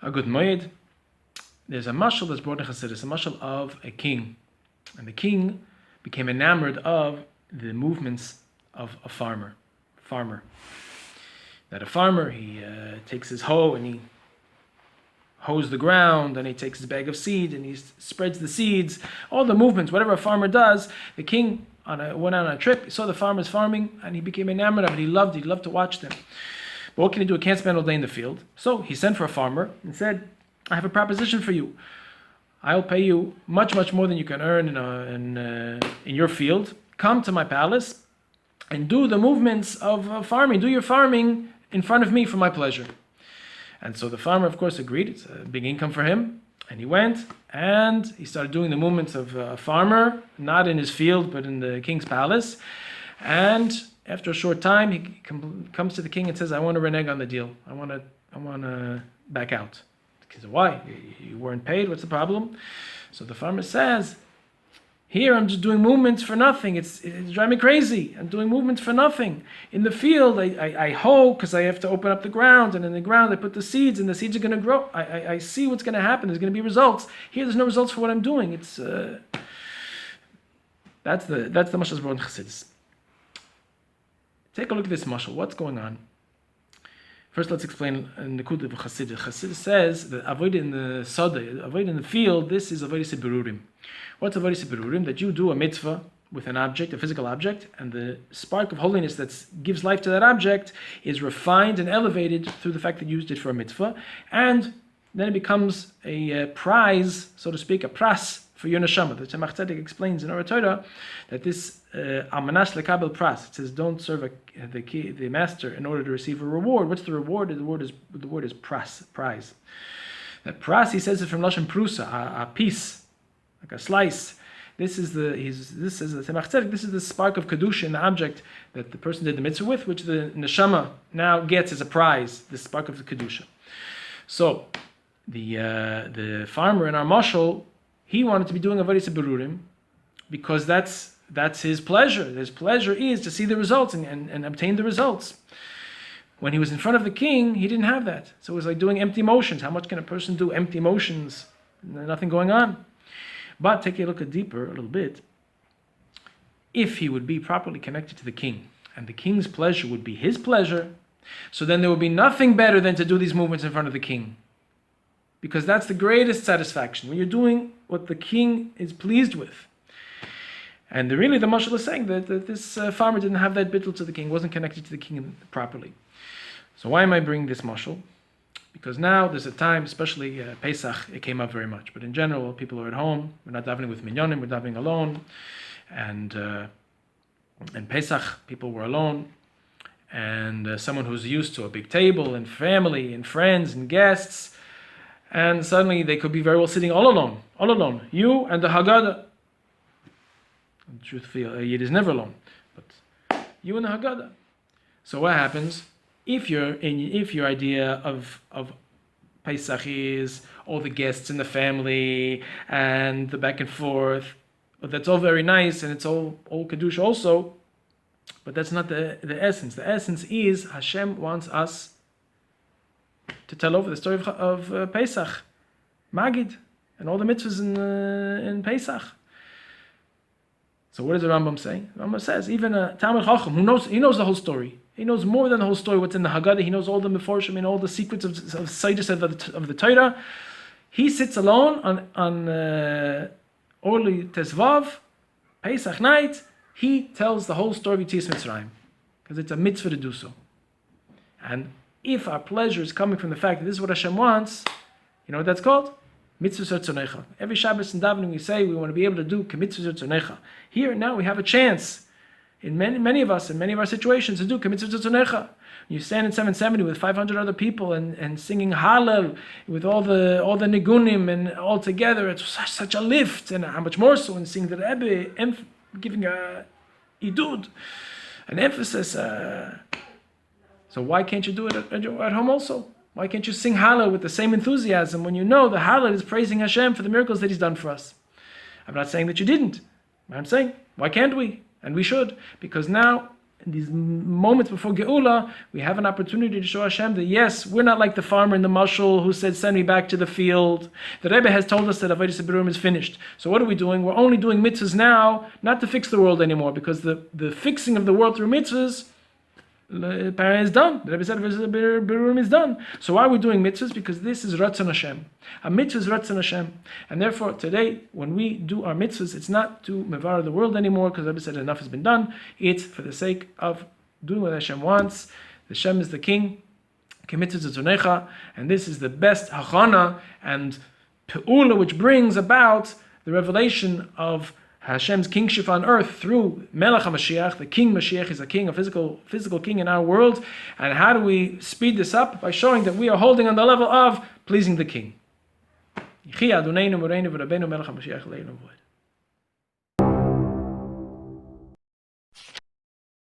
a good moed. There's a mashal that's brought in Chassidus, a mashal of a king. And the king became enamored of the movements of a farmer. That a farmer, he takes his hoe and he hoes the ground, and he takes his bag of seed and he spreads the seeds. All the movements, whatever a farmer does, the king went on a trip, he saw the farmers farming, and he became enamored of it. He loved to watch them. But what can he do? He can't spend all day in the field. So he sent for a farmer and said, I have a proposition for you. I'll pay you much, much more than you can earn in your field. Come to my palace and do the movements of farming. Do your farming in front of me for my pleasure. And so the farmer, of course, agreed. It's a big income for him. And he went and he started doing the movements of a farmer, not in his field, but in the king's palace. And after a short time, he comes to the king and says, I want to renege on the deal. I want to back out. The king said, why? You weren't paid? What's the problem? So the farmer says, here I'm just doing movements for nothing. It's driving me crazy. I'm doing movements for nothing. In the field, I hoe because I have to open up the ground, and in the ground I put the seeds, and the seeds are going to grow. I see what's going to happen. There's going to be results. Here, there's no results for what I'm doing. It's that's the mashal brought in Chassidus. Take a look at this mashal. What's going on? First, let's explain in the Nekuda of Chassidus. Chassidus says that avoid in the sadeh, avoid in the field. This is avoid seberurim. What's avoid seberurim? That you do a mitzvah with an object, a physical object, and the spark of holiness that gives life to that object is refined and elevated through the fact that you used it for a mitzvah, and then it becomes a prize, so to speak, a pras for your neshama. The Tzemach Tzedek explains in our Torah that this almanash lekabel pras. It says, don't serve the master in order to receive a reward. What's the reward? The word is pras, prize. That pras, he says, is from lashon prusa, a piece, like a slice. This is the Tzemach Tzedek. This is the spark of kedusha in the object that the person did the mitzvah with, which the neshama now gets as a prize. The spark of the kedusha. So the farmer in our mashal, he wanted to be doing avodas berurim because that's his pleasure. His pleasure is to see the results and obtain the results. When he was in front of the king, he didn't have that. So it was like doing empty motions. How much can a person do empty motions? Nothing going on. But take a look at deeper a little bit. If he would be properly connected to the king, and the king's pleasure would be his pleasure, so then there would be nothing better than to do these movements in front of the king. Because that's the greatest satisfaction, when you're doing what the king is pleased with. And the mashal is saying that this farmer didn't have that bittul to the king, wasn't connected to the king properly. So why am I bringing this mashal? Because now there's a time, especially Pesach, it came up very much. But in general, people are at home. We're not davening with minyanim, we're davening alone. And Pesach, people were alone. And someone who's used to a big table and family and friends and guests, and suddenly they could be very well sitting all alone. You and the Haggadah. Truthfully, a Yid is never alone, but you and the Haggadah. So what happens if your idea of Pesach is all the guests in the family and the back and forth? But that's all very nice and it's all kedusha also, but that's not the essence. The essence is Hashem wants us to tell over the story of Pesach, Magid, and all the mitzvahs in Pesach. So what does the Rambam say? The Rambam says, even a Talmid Chacham, he knows the whole story. He knows more than the whole story, what's in the Haggadah. He knows all the Meforshim and all the secrets of Seidos of the Torah. He sits alone on Orli Tesvav, Pesach night. He tells the whole story of Yetzias Mitzrayim, because it's a mitzvah to do so. And if our pleasure is coming from the fact that this is what Hashem wants, you know what that's called? Mitzvah Tzornecha. Every Shabbos and davening we say we want to be able to do Mitzvah Tzornecha. Here now we have a chance in many of us, in many of our situations, to do Mitzvah Tzornecha. You stand in 770 with 500 other people and singing Hallel with all the nigunim and all together. It's such a lift, and how much more so when singing the Rebbe, giving a idud, an emphasis. So why can't you do it at home also? Why can't you sing Hallel with the same enthusiasm when you know the Hallel is praising Hashem for the miracles that He's done for us? I'm not saying that you didn't. But I'm saying, why can't we? And we should. Because now, in these moments before Geula, we have an opportunity to show Hashem that yes, we're not like the farmer in the mashal who said, send me back to the field. The Rebbe has told us that Avodas Berurim is finished. So what are we doing? We're only doing mitzvahs now, not to fix the world anymore, because the fixing of the world through mitzvahs is done. The Rebbe said Berurim is done. So why are we doing mitzvahs? Because this is Ratzon Hashem. A mitzvah is Ratzon Hashem. And therefore, today, when we do our mitzvahs, it's not to mevar the world anymore, because the Rebbe said enough has been done. It's for the sake of doing what Hashem wants. Hashem is the king. And this is the best hachana and pe'ula, which brings about the revelation of Hashem's kingship on earth through Melech HaMashiach. The King Mashiach is a king, a physical king in our world. And how do we speed this up? By showing that we are holding on the level of pleasing the King.